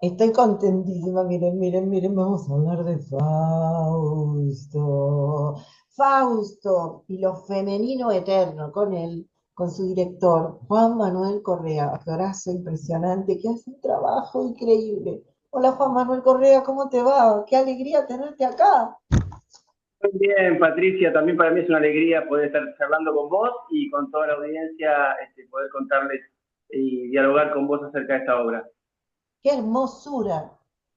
Estoy contentísima, miren, miren, miren, vamos a hablar de Fausto. Fausto y lo femenino eterno con él, con su director, Juan Manuel Correa, actorazo impresionante, que hace un trabajo increíble. Hola Juan Manuel Correa, ¿cómo te va? Qué alegría tenerte acá. Muy bien, Patricia, también para mí es una alegría poder estar charlando con vos y con toda la audiencia, poder contarles y dialogar con vos acerca de esta obra. Qué hermosura,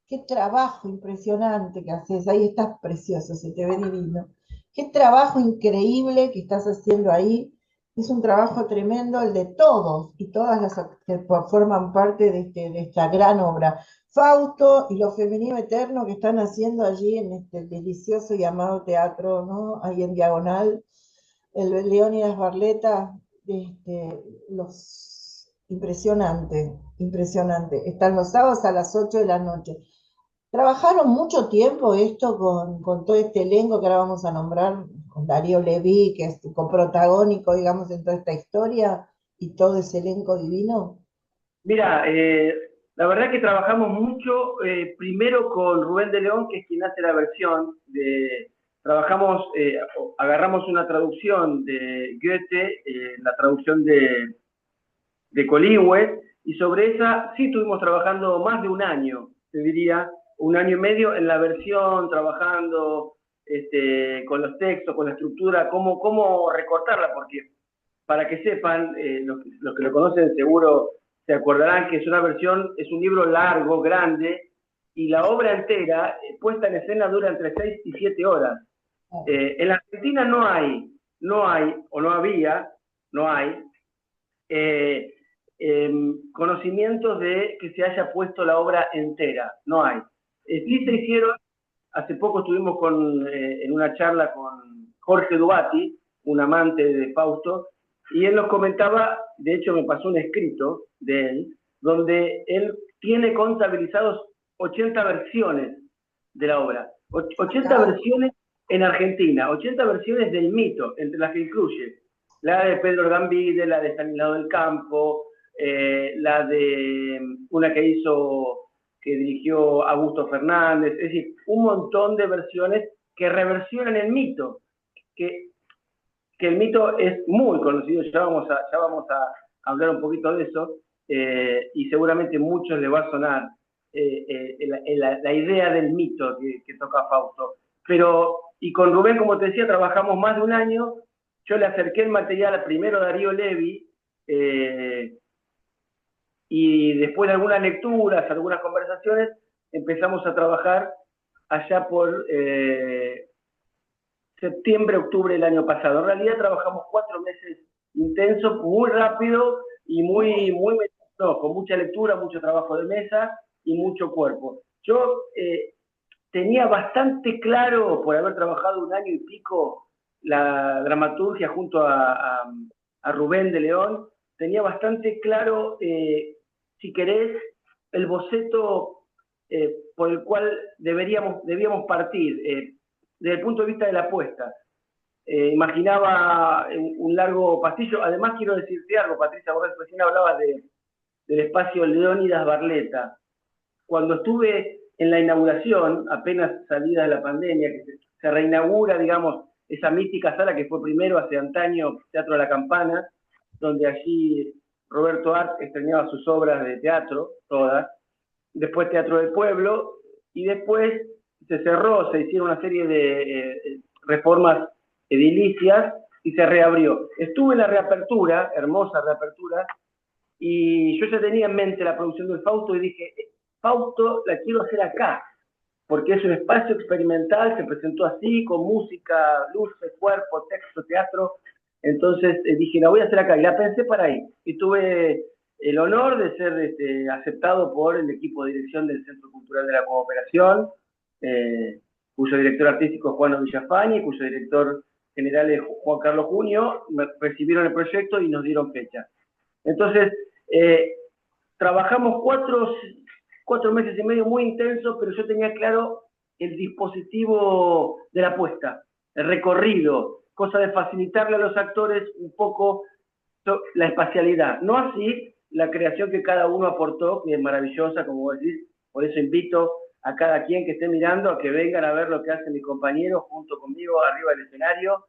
qué trabajo impresionante que haces. Ahí estás precioso, se te ve divino. Qué trabajo increíble que estás haciendo ahí. Es un trabajo tremendo el de todos y todas las que forman parte de esta gran obra. Fausto y lo femenino eterno que están haciendo allí en este delicioso y amado teatro, ¿no? Ahí en Diagonal, el Leónidas Barleta, impresionante, impresionante. Están los sábados a las 8 de la noche. Trabajaron mucho tiempo esto con todo este elenco que ahora vamos a nombrar, con Darío Leví, que es coprotagónico, digamos, en toda esta historia, y todo ese elenco divino. Mira, la verdad que trabajamos mucho, primero con Rubén de León, que es quien hace la versión trabajamos, agarramos una traducción de Goethe, la traducción de Coligüe, y sobre esa sí estuvimos trabajando más de un año, te diría, un año y medio en la versión, trabajando con los textos, con la estructura, cómo recortarla, porque para que sepan, los que lo conocen seguro se acordarán que es una versión, es un libro largo, grande, y la obra entera, puesta en escena, dura entre 6 y 7 horas. En la Argentina no hay, o no había, no hay, eh, conocimientos de que se haya puesto la obra entera, no hay. Sí se hicieron, hace poco estuvimos en una charla con Jorge Dubati, un amante de Fausto, y él nos comentaba, de hecho me pasó un escrito de él, donde él tiene contabilizados 80 versiones de la obra, 80 Acá, versiones en Argentina, 80 versiones del mito, entre las que incluye la de Pedro Gambide, la de Stanislao del Campo, la de una que dirigió Augusto Fernández, es decir, un montón de versiones que reversionan el mito, que, que el mito es muy conocido, ya vamos a hablar un poquito de eso, y seguramente a muchos les va a sonar la idea del mito que toca Fausto. Pero, y con Rubén, como te decía, trabajamos más de un año, yo le acerqué el material primero a Darío Levi, eh, y después de algunas lecturas, algunas conversaciones, empezamos a trabajar allá por septiembre, octubre del año pasado. En realidad trabajamos 4 meses intensos, muy rápido y no, con mucha lectura, mucho trabajo de mesa y mucho cuerpo. Yo tenía bastante claro, por haber trabajado un año y pico, la dramaturgia junto a Rubén de León, tenía bastante claro, si querés, el boceto por el cual debíamos partir, desde el punto de vista de la apuesta. Imaginaba un largo pasillo. Además, quiero decirte algo, Patricia, vos recién hablabas del espacio Leónidas Barleta. Cuando estuve en la inauguración, apenas salida de la pandemia, que se reinaugura, digamos, esa mítica sala que fue primero hace antaño Teatro de la Campana, donde allí Roberto Art estrenaba sus obras de teatro, todas, después Teatro del Pueblo, y después se cerró, se hicieron una serie de reformas edilicias y se reabrió. Estuve en la reapertura, hermosa reapertura, y yo ya tenía en mente la producción del Fausto y dije, Fausto la quiero hacer acá, porque es un espacio experimental, se presentó así, con música, luces, cuerpo, texto, teatro. Entonces dije, la voy a hacer acá, y la pensé para ahí. Y tuve el honor de ser aceptado por el equipo de dirección del Centro Cultural de la Cooperación, eh, cuyo director artístico es Juan Villafañe, cuyo director general es Juan Carlos Junio. Me recibieron el proyecto y nos dieron fecha. Entonces, eh, trabajamos 4 meses y medio muy intensos, pero yo tenía claro el dispositivo de la apuesta, el recorrido, cosa de facilitarle a los actores un poco la espacialidad. No así la creación que cada uno aportó, que es maravillosa, como vos decís, Por eso invito a cada quien que esté mirando a que vengan a ver lo que hacen mis compañeros junto conmigo arriba del escenario.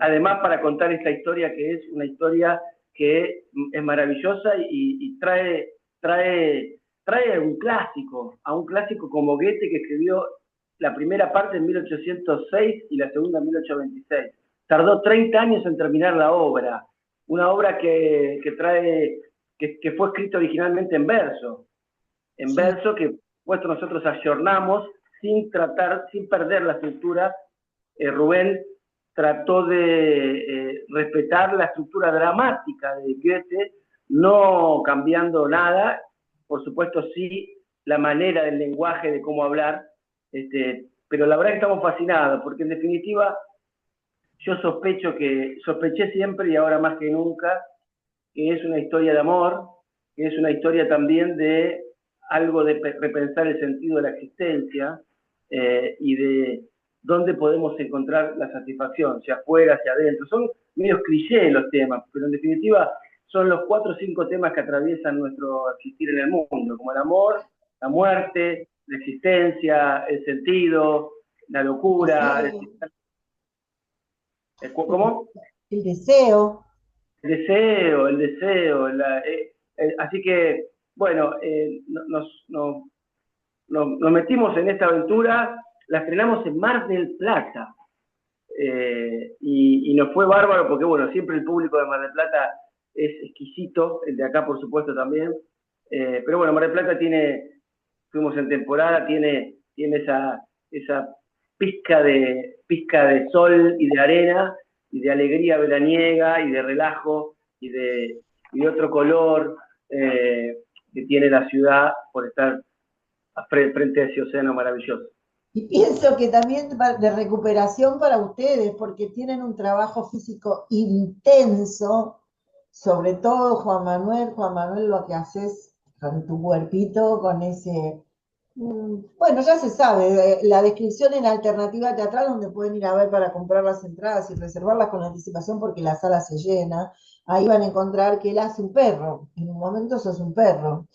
Además, para contar esta historia, que es una historia que es maravillosa y trae a un clásico como Goethe, que escribió la primera parte en 1806 y la segunda en 1826. Tardó 30 años en terminar la obra, una obra que fue escrita originalmente en verso que puesto nosotros ayornamos sin perder la estructura. Rubén trató de respetar la estructura dramática de Goethe, no cambiando nada, por supuesto sí la manera del lenguaje, de cómo hablar, pero la verdad que estamos fascinados, porque en definitiva yo sospeché siempre y ahora más que nunca, que es una historia de amor, que es una historia también de algo de repensar el sentido de la existencia y de dónde podemos encontrar la satisfacción, sea afuera, hacia adentro. Son medios clichés los temas, pero en definitiva son los 4 o 5 temas que atraviesan nuestro existir en el mundo, como el amor, la muerte, la existencia, el sentido, la locura. ¿Cómo? El deseo. El deseo. Así que, bueno, nos metimos en esta aventura, la estrenamos en Mar del Plata, y nos fue bárbaro porque, bueno, siempre el público de Mar del Plata es exquisito, el de acá por supuesto también, pero bueno, Mar del Plata fuimos en temporada, tiene esa pizca de sol y de arena, y de alegría veraniega, y de relajo, y de otro color que tiene la ciudad por estar frente a ese océano maravilloso. Y pienso que también de recuperación para ustedes, porque tienen un trabajo físico intenso, sobre todo Juan Manuel, lo que haces con tu cuerpito, con ese... Bueno, ya se sabe, la descripción en Alternativa Teatral, donde pueden ir a ver para comprar las entradas y reservarlas con anticipación porque la sala se llena, ahí van a encontrar que él hace un perro, en un momento sos un perro.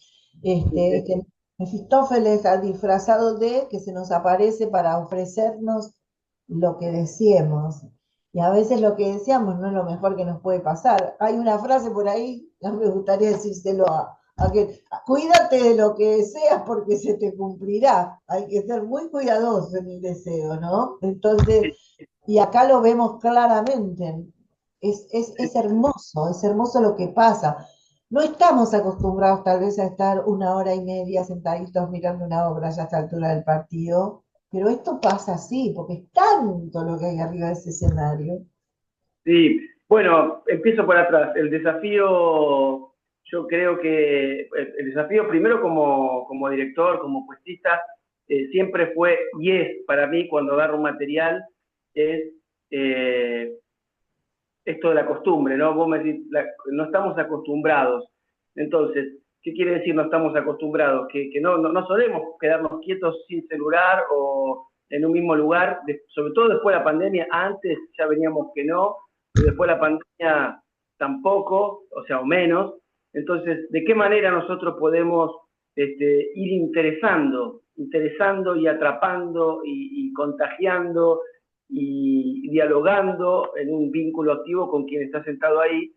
Mefistófeles ha disfrazado de que se nos aparece para ofrecernos lo que deseemos. Y a veces lo que deseamos no es lo mejor que nos puede pasar. Hay una frase por ahí, no me gustaría decírselo a que cuídate de lo que deseas porque se te cumplirá. Hay que ser muy cuidadoso en el deseo, ¿no? Entonces, y acá lo vemos claramente. Es hermoso lo que pasa. No estamos acostumbrados tal vez a estar 1 hora y media sentaditos mirando una obra ya a esta altura del partido, pero esto pasa así, porque es tanto lo que hay arriba de ese escenario. Sí, bueno, empiezo por atrás. El desafío, yo creo que el desafío primero como director, como puestista, siempre fue, y es para mí cuando agarro un material, es esto de la costumbre, ¿no? Vos me decís, no estamos acostumbrados. Entonces, ¿qué quiere decir no estamos acostumbrados? Que no solemos quedarnos quietos sin celular o en un mismo lugar, sobre todo después de la pandemia. Antes ya veníamos que no, y después de la pandemia tampoco, o sea, o menos. Entonces, ¿de qué manera nosotros podemos ir interesando y atrapando y contagiando y dialogando en un vínculo activo con quien está sentado ahí,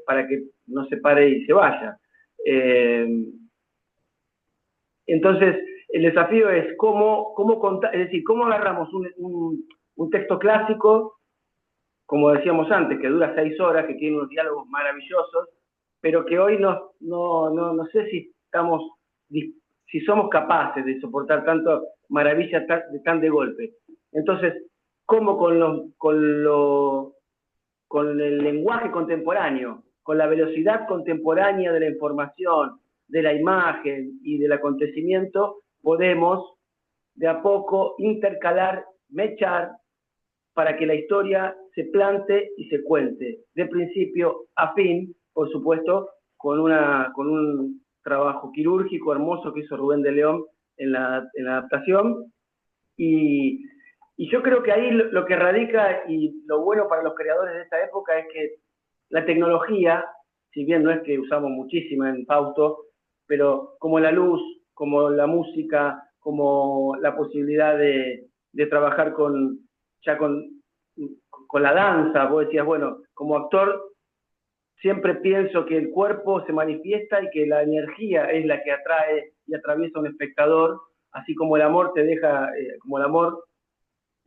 para que no se pare y se vaya? Entonces, el desafío es cómo contar, es decir, cómo agarramos un texto clásico, como decíamos antes, que dura 6 horas, que tiene unos diálogos maravillosos, pero que hoy no sé si somos capaces de soportar tanto maravilla tan de golpe. Entonces, ¿cómo con el lenguaje contemporáneo, con la velocidad contemporánea de la información, de la imagen y del acontecimiento, podemos de a poco intercalar, mechar, para que la historia se plante y se cuente, de principio a fin, por supuesto, con un trabajo quirúrgico hermoso que hizo Rubén de León en la adaptación. Y yo creo que ahí lo que radica y lo bueno para los creadores de esta época es que la tecnología, si bien no es que usamos muchísima en Fausto, pero como la luz, como la música, como la posibilidad de trabajar con la danza. Vos decías, bueno, como actor siempre pienso que el cuerpo se manifiesta y que la energía es la que atrae y atraviesa a un espectador, así como el amor te deja, como el amor,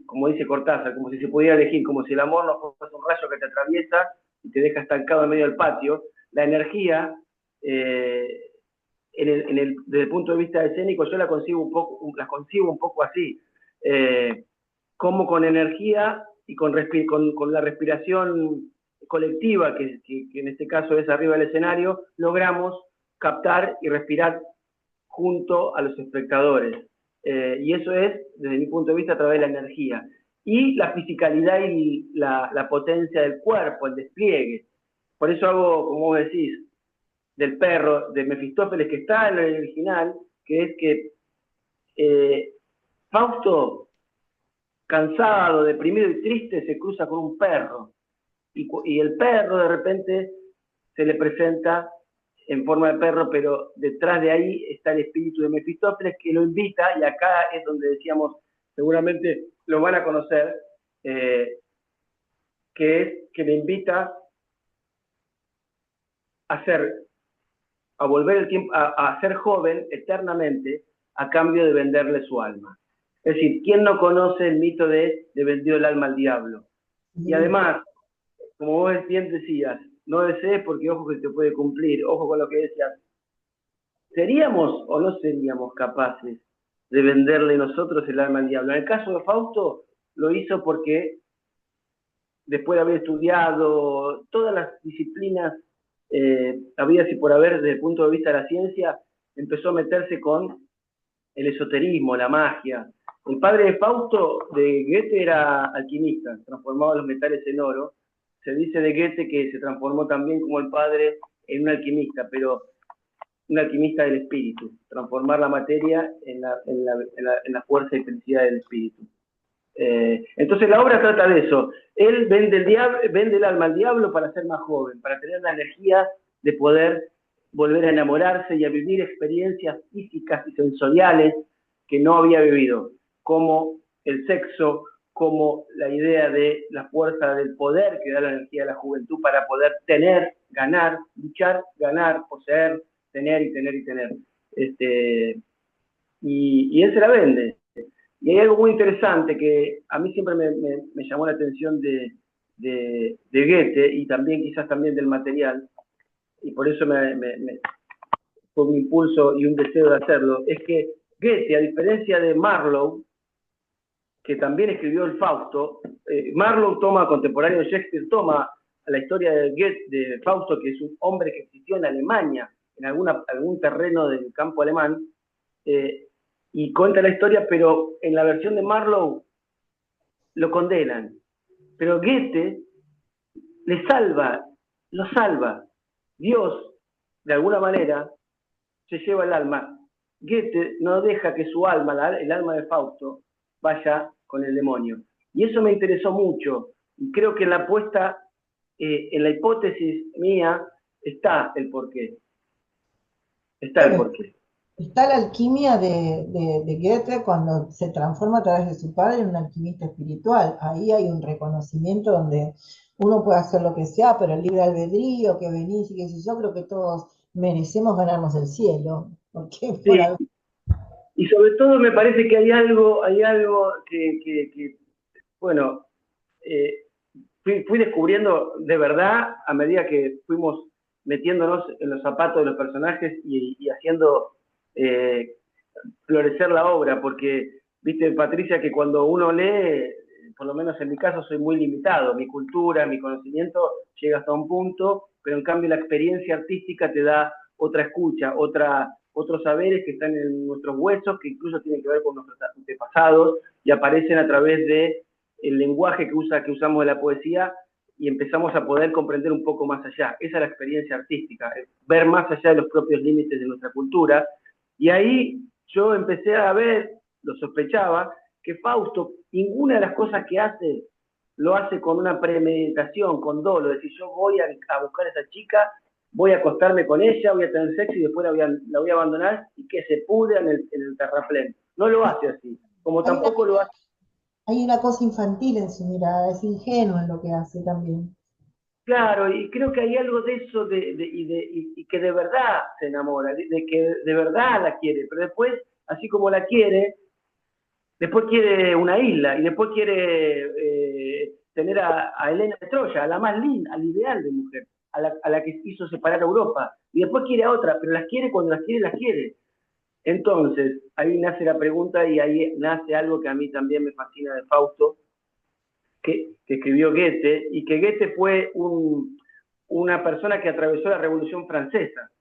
como dice Cortázar, como si se pudiera elegir, como si el amor no fuese un rayo que te atraviesa y te deja estancado en medio del patio. La energía, desde el punto de vista escénico, yo la concibo un poco así, como con energía y con la respiración colectiva, que en este caso es arriba del escenario, logramos captar y respirar junto a los espectadores. Y eso es, desde mi punto de vista, a través de la energía. Y la fisicalidad y la potencia del cuerpo, el despliegue. Por eso hago, como vos decís, del perro, de Mefistófeles, que está en el original, que es que Fausto, cansado, deprimido y triste, se cruza con un perro. Y el perro de repente se le presenta en forma de perro, pero detrás de ahí está el espíritu de Mefistófeles que lo invita, y acá es donde decíamos, seguramente lo van a conocer, que es que le invita a volver el tiempo, a ser joven eternamente a cambio de venderle su alma. Es decir, ¿quién no conoce el mito de vendió el alma al diablo? Y además, como vos bien decías, no desees porque ojo que te puede cumplir, ojo con lo que decías. ¿Seríamos o no seríamos capaces de venderle nosotros el alma al diablo? En el caso de Fausto, lo hizo porque después de haber estudiado todas las disciplinas habidas y por haber desde el punto de vista de la ciencia, empezó a meterse con el esoterismo, la magia. El padre de Fausto, de Goethe, era alquimista, transformaba los metales en oro. Se dice de Goethe que se transformó también como el padre en un alquimista, pero un alquimista del espíritu, transformar la materia en la fuerza y felicidad del espíritu. Entonces la obra trata de eso. Él vende el alma al diablo para ser más joven, para tener la energía de poder volver a enamorarse y a vivir experiencias físicas y sensoriales que no había vivido, como el sexo, como la idea de la fuerza del poder que da la energía de la juventud para poder tener, ganar, luchar, ganar, poseer, tener y tener y tener. Y él se la vende. Y hay algo muy interesante que a mí siempre me llamó la atención de Goethe, y también quizás también del material, y por eso fue un impulso y un deseo de hacerlo, es que Goethe, a diferencia de Marlowe, que también escribió el Fausto, Marlowe toma, contemporáneo de Shakespeare, toma la historia de Fausto, que es un hombre que existió en Alemania, en algún terreno del campo alemán, y cuenta la historia, pero en la versión de Marlowe lo condenan. Pero Goethe lo salva. Dios, de alguna manera, se lleva el alma. Goethe no deja que su alma, el alma de Fausto, vaya con el demonio. Y eso me interesó mucho. Y creo que en la apuesta, en la hipótesis mía, está el porqué. Está el porqué. Está la alquimia de Goethe cuando se transforma a través de su padre en un alquimista espiritual. Ahí hay un reconocimiento donde uno puede hacer lo que sea, pero el libre albedrío, que venís y qué sé yo, creo que todos merecemos ganarnos el cielo. Porque sí. Y sobre todo me parece que hay algo que bueno, fui descubriendo de verdad a medida que fuimos metiéndonos en los zapatos de los personajes y haciendo florecer la obra, porque, viste, Patricia, que cuando uno lee, por lo menos en mi caso, soy muy limitado, mi cultura, mi conocimiento llega hasta un punto, pero en cambio la experiencia artística te da otra escucha, otros saberes que están en nuestros huesos, que incluso tienen que ver con nuestros antepasados y aparecen a través de el lenguaje que usamos de la poesía, y empezamos a poder comprender un poco más allá. Esa es la experiencia artística, ver más allá de los propios límites de nuestra cultura. Y ahí yo empecé a ver, lo sospechaba, que Fausto, ninguna de las cosas que hace, lo hace con una premeditación, con dolo, es decir, yo voy a buscar a esa chica voy a acostarme con ella, voy a tener sexo y después la voy a abandonar y que se pudra en el terraplén. No lo hace así, como Hay una, tampoco lo hace. hay una cosa infantil en su mirada, es ingenuo en lo que hace también. Claro, y creo que hay algo de eso y que de verdad se enamora, de que de verdad la quiere, pero después, así como la quiere, después quiere una isla y después quiere tener a Helena de Troya, a la más linda, al ideal de mujer, a la que hizo separar a Europa. Y después quiere a otra, pero las quiere cuando las quiere, las quiere. Entonces, ahí nace la pregunta y ahí nace algo que a mí también me fascina de Fausto, que escribió Goethe, y que Goethe fue una persona que atravesó la Revolución Francesa.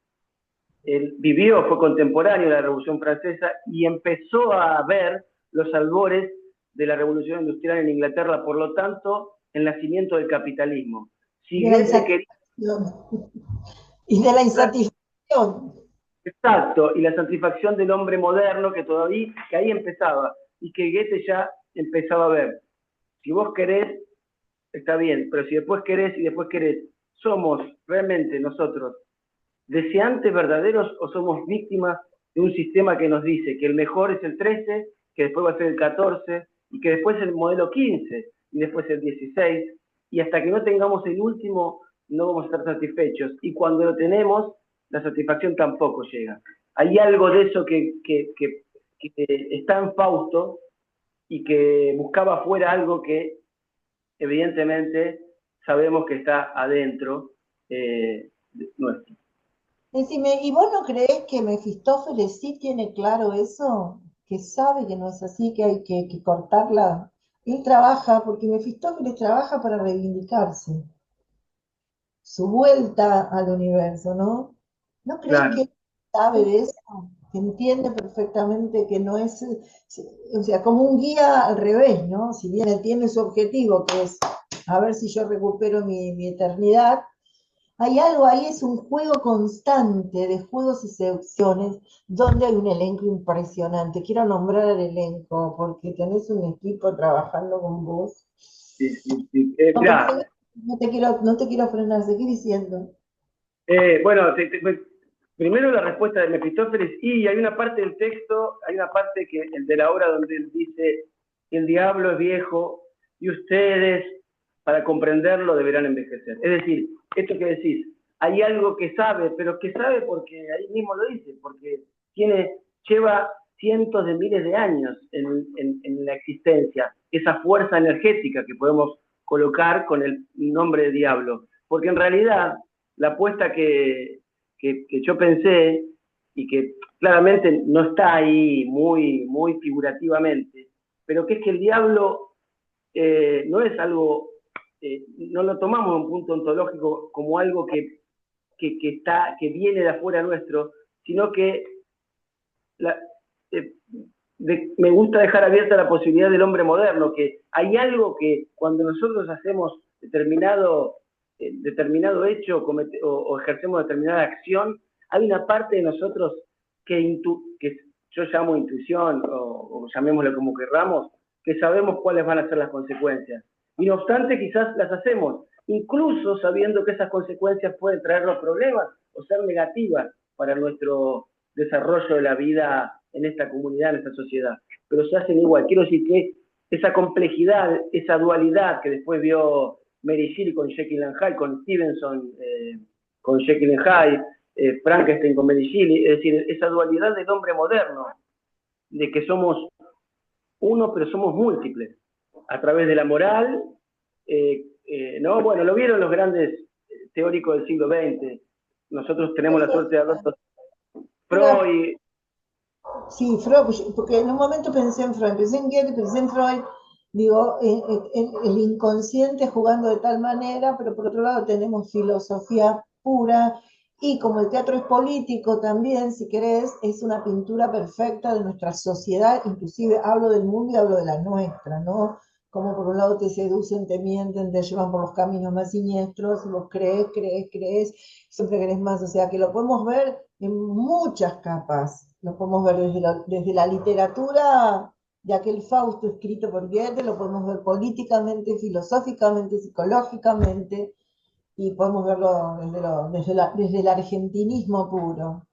Él vivió, fue contemporáneo de la Revolución Francesa y empezó a ver los albores de la Revolución Industrial en Inglaterra, por lo tanto, el nacimiento del capitalismo. Si De la Goethe quería... insatisfacción. Y de la insatisfacción. Exacto, y la satisfacción del hombre moderno que todavía, que ahí empezaba, y que Goethe ya empezaba a ver. Si vos querés, está bien, pero si después querés y después querés, ¿somos realmente nosotros deseantes verdaderos o somos víctimas de un sistema que nos dice que el mejor es el 13, que después va a ser el 14, y que después el modelo 15, y después el 16, y hasta que no tengamos el último no vamos a estar satisfechos, y cuando lo tenemos, la satisfacción tampoco llega. Hay algo de eso que está en Fausto y que buscaba afuera algo que evidentemente sabemos que está adentro nuestro. Decime, ¿y vos no creés que Mefistófeles sí tiene claro eso? Que sabe que no es así, que hay que cortarla. Él trabaja, porque Mefistófeles trabaja para reivindicarse, su vuelta al universo, ¿no? ¿No crees Claro. que sabe de eso? Que entiende perfectamente que no es, o sea, como un guía al revés, ¿no? Si bien él tiene su objetivo, que es a ver si yo recupero mi eternidad, hay algo ahí, es un juego constante de juegos y seducciones, donde hay un elenco impresionante. Quiero nombrar el elenco, porque tenés un equipo trabajando con vos. Sí, sí, sí. No, pero Mirá, no te quiero frenar, seguí diciendo. bueno, primero la respuesta de Mefistófeles, y hay una parte del texto, hay una parte que el de la obra donde él dice, el diablo es viejo y ustedes, para comprenderlo, deberán envejecer. Es decir, esto que decís, hay algo que sabe, pero que sabe porque ahí mismo lo dice, porque lleva cientos de miles de años en la existencia, esa fuerza energética que podemos colocar con el nombre de diablo. Porque en realidad la apuesta que yo pensé y que claramente no está ahí muy figurativamente, pero que es que el diablo no es algo, no lo tomamos en un punto ontológico como algo que viene de afuera nuestro, sino que la, eh, me gusta dejar abierta la posibilidad del hombre moderno, que hay algo que cuando nosotros hacemos determinado hecho o ejercemos determinada acción, hay una parte de nosotros que yo llamo intuición o llamémoslo como querramos, que sabemos cuáles van a ser las consecuencias. Y no obstante, quizás las hacemos, incluso sabiendo que esas consecuencias pueden traernos problemas o ser negativas para nuestro desarrollo de la vida en esta comunidad, en esta sociedad. Pero se hacen igual. Quiero decir que esa complejidad, esa dualidad que después vio Mary Shelley con Jekyll and Hyde, con Stevenson con Jekyll and Hyde, Frankenstein con Mary Shelley, es decir, esa dualidad del hombre moderno, de que somos uno, pero somos múltiples, a través de la moral, ¿no? Bueno, lo vieron los grandes teóricos del siglo XX. Nosotros tenemos la suerte de haberlos. Freud. Sí, Freud, porque en un momento pensé en Freud, pensé en Goethe, pensé en Freud, digo, el inconsciente jugando de tal manera, pero por otro lado tenemos filosofía pura, y como el teatro es político también, si querés, es una pintura perfecta de nuestra sociedad, inclusive hablo del mundo y hablo de la nuestra, ¿no? Como por un lado te seducen, te mienten, te llevan por los caminos más siniestros, vos crees, siempre querés más, o sea que lo podemos ver en muchas capas. Lo podemos ver desde la literatura de aquel Fausto escrito por Goethe, lo podemos ver políticamente, filosóficamente, psicológicamente, y podemos verlo desde el argentinismo puro.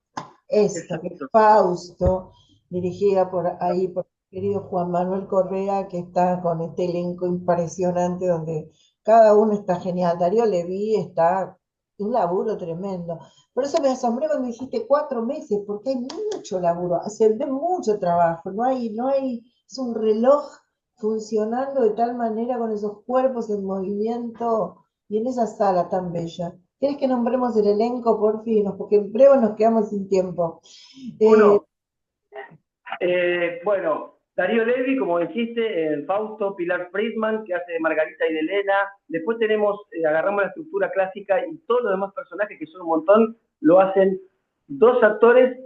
Esto, que es Exacto. Fausto, dirigida por ahí por el querido Juan Manuel Correa, que está con este elenco impresionante donde cada uno está genial. Darío Leví está un laburo tremendo. Por eso me asombré cuando dijiste 4 meses, porque hay mucho laburo, se ve mucho trabajo, es un reloj funcionando de tal manera con esos cuerpos en movimiento y en esa sala tan bella. ¿Quieres que nombremos el elenco, por fin? Porque en breve nos quedamos sin tiempo. Eh, Uno, bueno, Darío Levi, como dijiste, en Fausto, Pilar Friedman, que hace de Margarita y de Elena. Después tenemos, agarramos la estructura clásica y todos los demás personajes, que son un montón, lo hacen 2 actores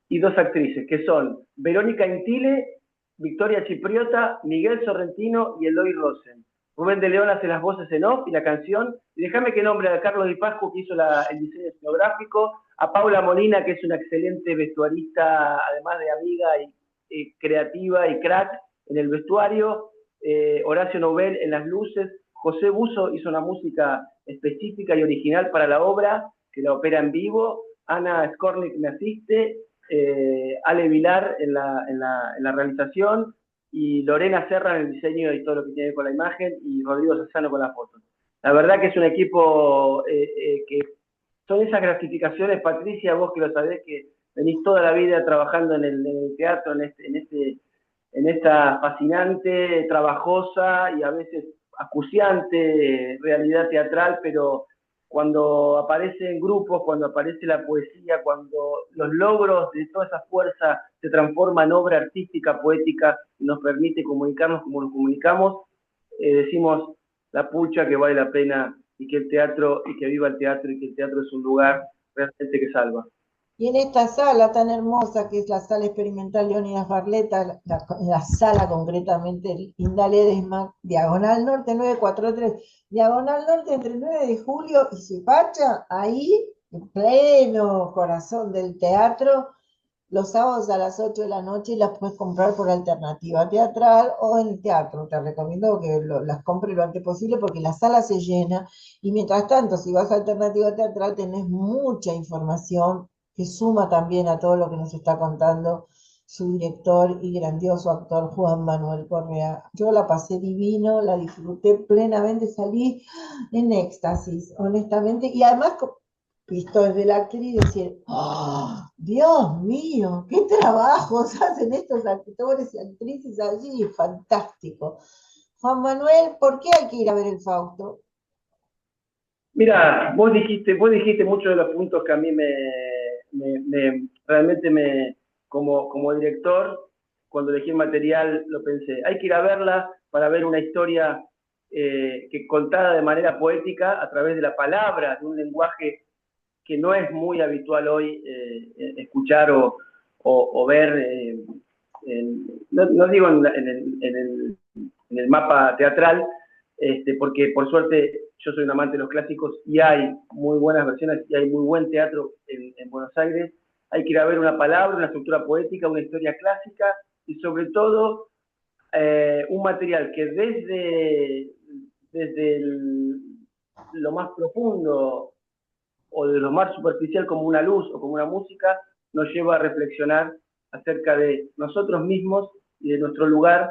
y 2 actrices, que son Verónica Intile, Victoria Chipriota, Miguel Sorrentino y Eloy Rosen. Rubén de León hace las voces en off y la canción. Y déjame que nombre a Carlos Di Pascu, que hizo el diseño escenográfico, a Paula Molina, que es una excelente vestuarista, además de amiga y creativa y crack en el vestuario, Horacio Nobel en las luces, José Buzo hizo una música específica y original para la obra, que la opera en vivo, Ana Skornik me asiste, Ale Vilar en la realización, y Lorena Serra en el diseño y todo lo que tiene que ver con la imagen, y Rodrigo Sassano con las fotos. La verdad que es un equipo que son esas gratificaciones, Patricia, vos que lo sabés, que venís toda la vida trabajando en el teatro, en esta fascinante, trabajosa y a veces acuciante realidad teatral, pero cuando aparecen grupos, cuando aparece la poesía, cuando los logros de toda esa fuerza se transforman en obra artística, poética, y nos permite comunicarnos como nos comunicamos, decimos la pucha que vale la pena y que el teatro, y que viva el teatro, y que el teatro es un lugar realmente que salva. y en esta sala tan hermosa que es la sala experimental Leónidas Barletta, la sala concretamente Linda Ledesma, Diagonal Norte 943, Diagonal Norte entre 9 de julio y Suipacha, ahí en pleno corazón del teatro. Los sábados a las 8 de la noche las puedes comprar por alternativa teatral o en el teatro. Te recomiendo que las compres lo antes posible porque la sala se llena. Y mientras tanto, si vas a alternativa teatral, tenés mucha información que suma también a todo lo que nos está contando su director y grandioso actor Juan Manuel Correa. Yo la pasé divino, la disfruté plenamente, salí en éxtasis, honestamente. Y además visto desde la actriz, decir, ¡oh, Dios mío! ¡Qué trabajos hacen estos actores y actrices allí! Fantástico. Juan Manuel, ¿por qué hay que ir a ver el Fausto? Mira, vos dijiste muchos de los puntos que a mí realmente como director, cuando elegí el material, lo pensé. Hay que ir a verla para ver una historia que contada de manera poética a través de la palabra, de un lenguaje que no es muy habitual hoy escuchar o ver, no digo en el mapa teatral, porque por suerte yo soy un amante de los clásicos y hay muy buenas versiones y hay muy buen teatro en Buenos Aires. Hay que ir a ver una palabra, una estructura poética, una historia clásica y sobre todo un material que desde lo más profundo o de lo más superficial como una luz o como una música, nos lleva a reflexionar acerca de nosotros mismos y de nuestro lugar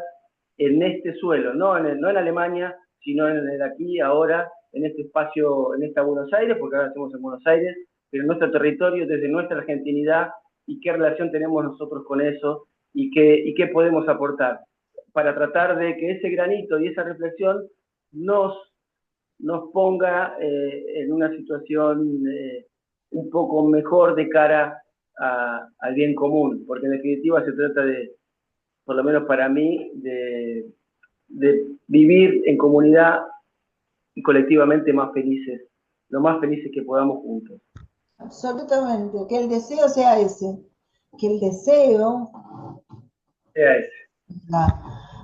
en este suelo, no en Alemania, sino en el aquí, ahora, en este espacio, en esta Buenos Aires, porque ahora estamos en Buenos Aires, pero en nuestro territorio, desde nuestra argentinidad, y qué relación tenemos nosotros con eso, y qué podemos aportar, para tratar de que ese granito y esa reflexión nos ponga en una situación un poco mejor de cara al bien común, porque en definitiva se trata de, por lo menos para mí, de vivir en comunidad y colectivamente más felices, lo más felices que podamos juntos. Absolutamente, que el deseo sea ese, que el deseo Sea ese.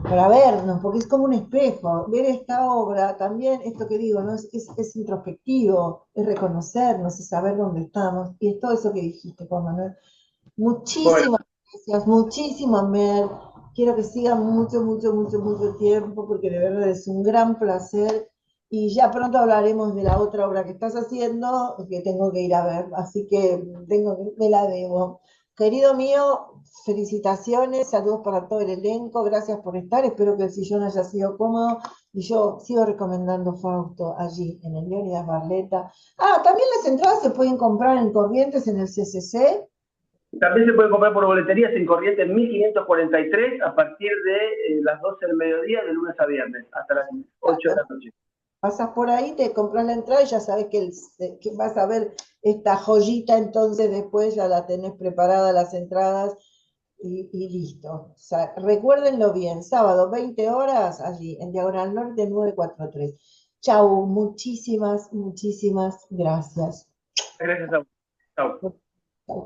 para vernos, porque es como un espejo. Ver esta obra, también esto que digo, ¿no? Es introspectivo, es reconocernos, es saber dónde estamos, y es todo eso que dijiste, Juan Manuel. Bueno, Muchísimas gracias, muchísimas, Mer. Quiero que siga mucho, mucho, mucho, mucho tiempo, porque de verdad es un gran placer y ya pronto hablaremos de la otra obra que estás haciendo, que tengo que ir a ver, así que me la debo. Querido mío, felicitaciones, saludos para todo el elenco, gracias por estar, espero que el sillón haya sido cómodo, y yo sigo recomendando Fausto allí, en el Leónidas Barletta. Ah, también las entradas se pueden comprar en Corrientes, en el CCC. También se puede comprar por boleterías en Corrientes 1543 a partir de las 12 del mediodía, de lunes a viernes, hasta las 8 de la noche. Pasas por ahí, te compras la entrada y ya sabes que vas a ver esta joyita, entonces después ya la tenés preparada las entradas y listo. O sea, recuérdenlo bien, sábado 20 horas allí en Diagonal Norte 943. Chau, muchísimas, muchísimas gracias. Gracias a vos. Chao. Chau,